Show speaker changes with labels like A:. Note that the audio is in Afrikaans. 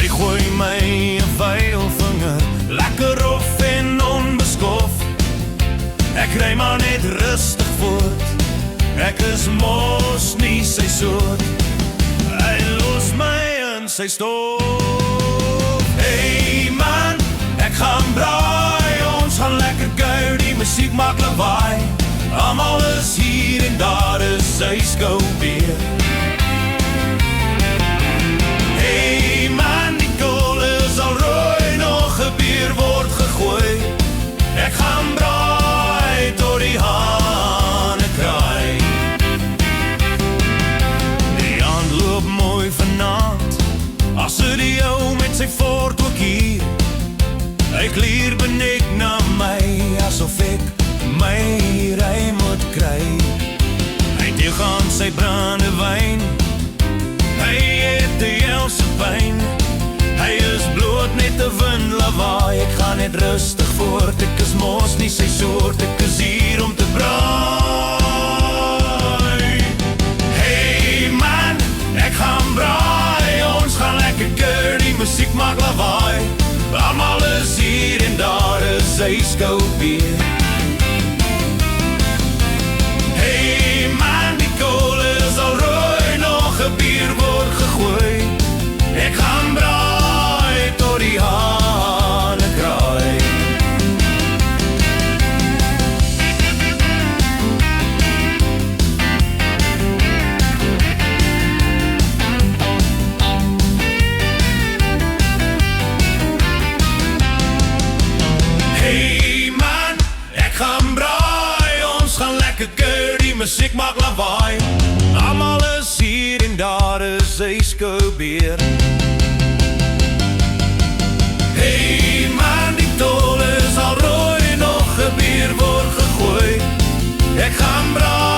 A: Hy gooi my 'n vuilvinger, lekker of en onbeskof. Ek ry maar net rustig voort, ek is mos nie sy soort. Hy los my in sy stof. Hey man, ek gaan braai, ons gaan lekker kuier, die musiek maak lawaai. Almal is hier en daar is sy skou weer. Hey man, die kool is al rooi, nog 'n bier word gegooi. Ek gaan braai tot die hane kraai. Die aand loop mooi vanaand, as die ou met sy fort ook hier. Hy klier benek na my, asof ek my ry moet kry. Hy teug aan sy brandewyn, hy het die Jelse pyn. Hy is bloot net 'n windlawaai, ek gaan net rustig voort. Ek is mos nie sy soort, ek is hier om te braai. Hey man, ek gaan braai, ons gaan lekker kuier, die musiek maak lawaai. Almal is hier en daar is sy skou weer. Hey man, die kool is al rooi, nog 'n bier word gegooi. Ek gaan braai tot die hane kraai. Hey man, ek gaan braai, ons gaan lekker kuier, die musiek maak lawaai. Almal is hier en daar is sy skou weer. Hey man, die tol is al rooi, nog 'n bier word gegooi. Ek gaan braai